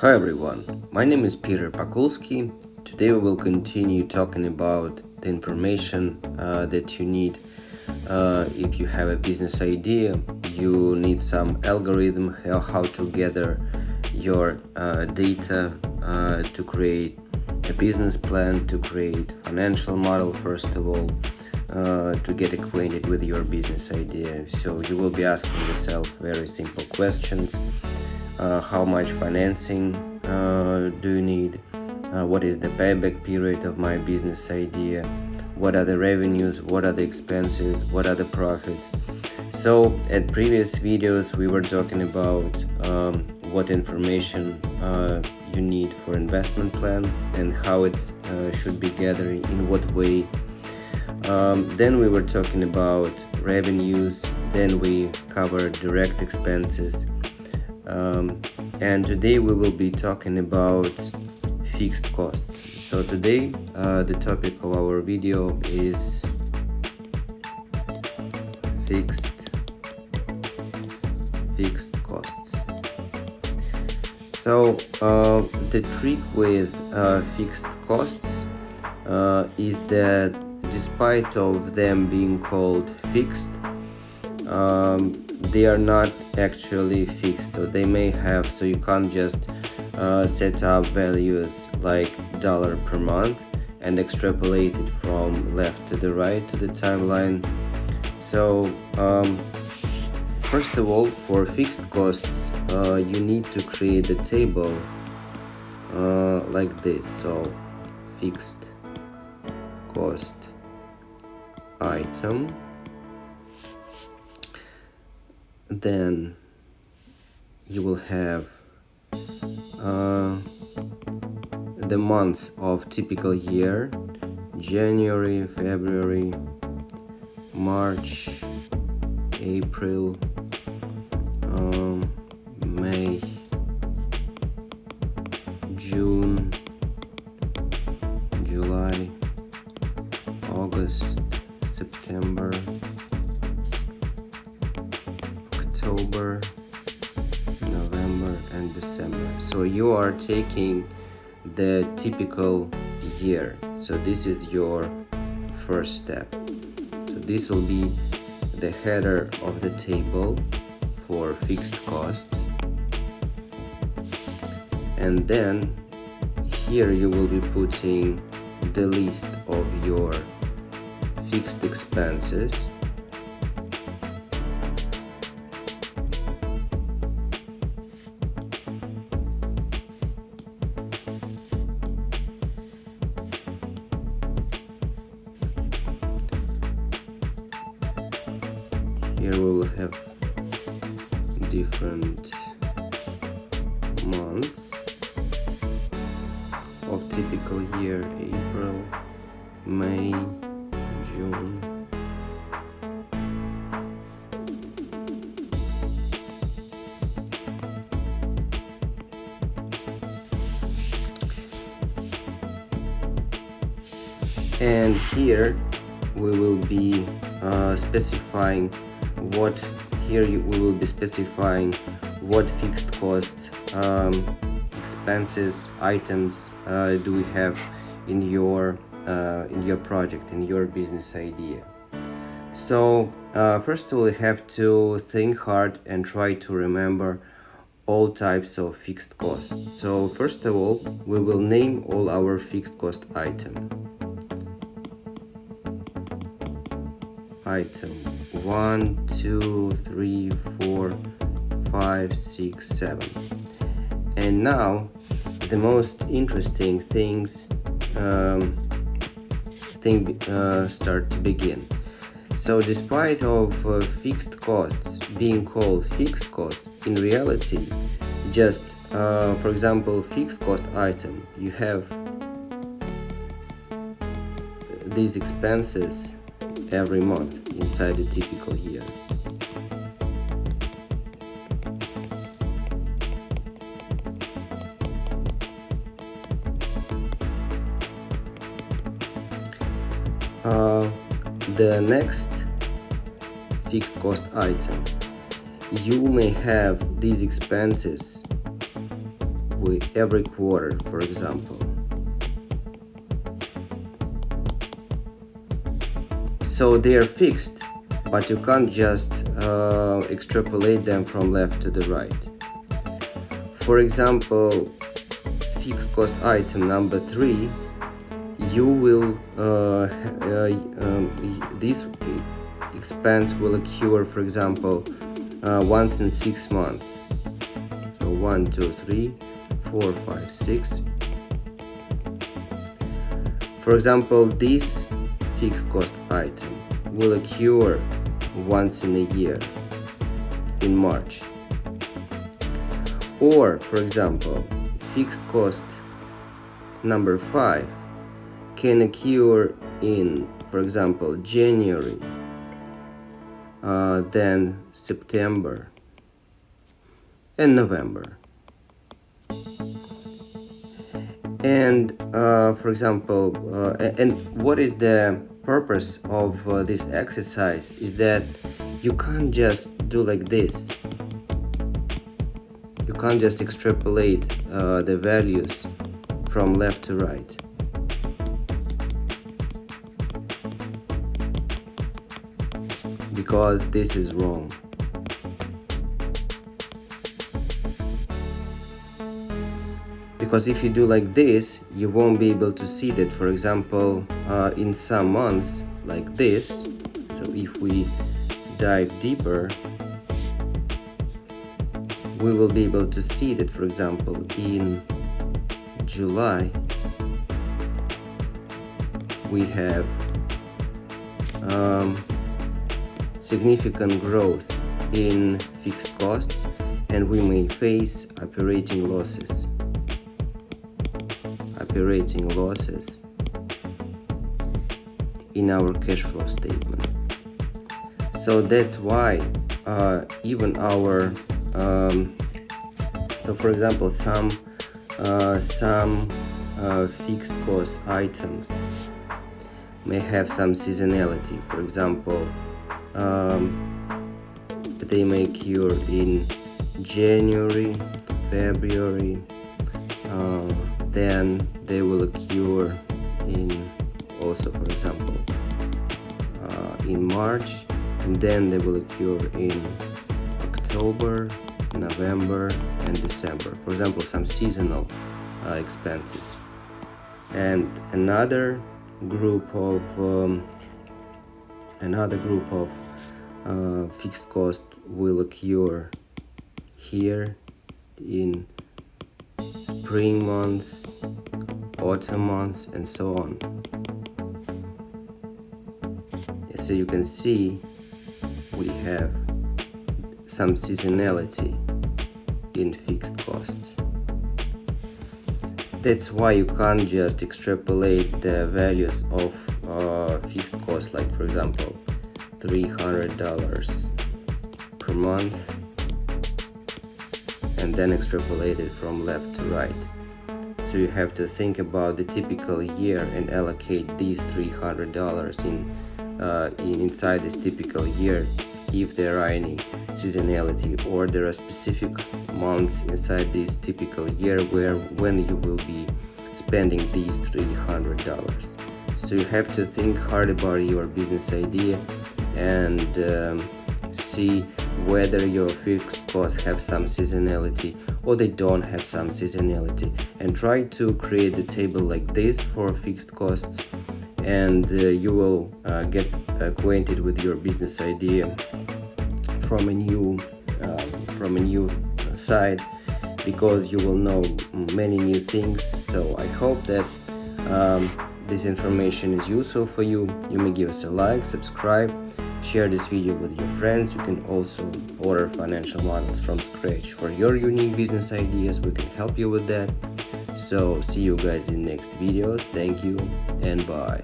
Hi everyone, my name is Piterpakulski. Today we will continue talking about the information that you need if you have a business idea. You need some algorithm, how to gather your data to create a business plan, to create financial model first of all, to get acquainted with your business idea. So you will be asking yourself very simple questions. How much financing do you need? What is the payback period of my business idea? What are the revenues? What are the expenses? What are the profits? So at previous videos we were talking about what information you need for investment plan and how it should be gathered, in what way. Then we were talking about revenues, then we covered direct expenses, and today we will be talking about fixed costs. So today the topic of our video is fixed costs. So the trick with fixed costs is that despite of them being called fixed, they are not actually fixed. So they may have, so you can't just set up values like dollar per month and extrapolate it from left to the right to the timeline. So first of all, for fixed costs you need to create a table like this. So fixed cost item, then you will have the months of typical year: January, February, March, April, May, June, July, August, September, October, November, and December. So you are taking the typical year. So this is your first step. So this will be the header of the table for fixed costs. And then here you will be putting the list of your fixed expenses. Here we will have different months of typical year: April, May, June, and here we will be specifying what we will be specifying what fixed costs, expenses, items do we have in your project, in your business idea. So first of all, you have to think hard and try to remember all types of fixed costs. So first of all, we will name all our fixed cost item 1, 2, 3, 4, 5, 6, 7. And now the most interesting things start to begin. So despite of fixed costs being called fixed costs, in reality, just for example, fixed cost item, you have these expenses every month inside the typical year. The next fixed cost item, you may have these expenses with every quarter, for example. So they are fixed, but you can't just extrapolate them from left to the right. For example, fixed cost item number 3, you will this expense will occur, for example, once in 6 months. So 1, 2, 3, 4, 5, 6. For example, this fixed cost item will occur once in a year, in March. Or, for example, fixed cost number 5 can occur in, for example, January, then September and November. And for example, and what is the purpose of this exercise is that you can't just do like this. You can't just extrapolate the values from left to right. Because this is wrong. Because if you do like this, you won't be able to see that, for example, in some months like this. So if we dive deeper, we will be able to see that, for example, in July, we have significant growth in fixed costs, and we may face operating losses in our cash flow statement. So that's why even our so for example, some fixed cost items may have some seasonality. For example, they may occur in January, February, then they will occur in also, for example, in March, and then they will occur in October, November and December. For example, some seasonal expenses. And another group of fixed cost will occur here in spring months, autumn months, and so on. So you can see we have some seasonality in fixed costs. That's why you can't just extrapolate the values of fixed costs, like for example $300 per month, and then extrapolate it from left to right. So you have to think about the typical year and allocate these $300 inside this typical year, if there are any seasonality, or there are specific months inside this typical year when you will be spending these $300. So you have to think hard about your business idea and see whether your fixed costs have some seasonality or they don't have some seasonality, and try to create a table like this for fixed costs, and you will get acquainted with your business idea from a new side, because you will know many new things. So I hope that this information is useful for you. You may give us a like, subscribe, share this video with your friends. You can also order financial models from scratch for your unique business ideas. We can help you with that. So see you guys in next videos. Thank you and bye.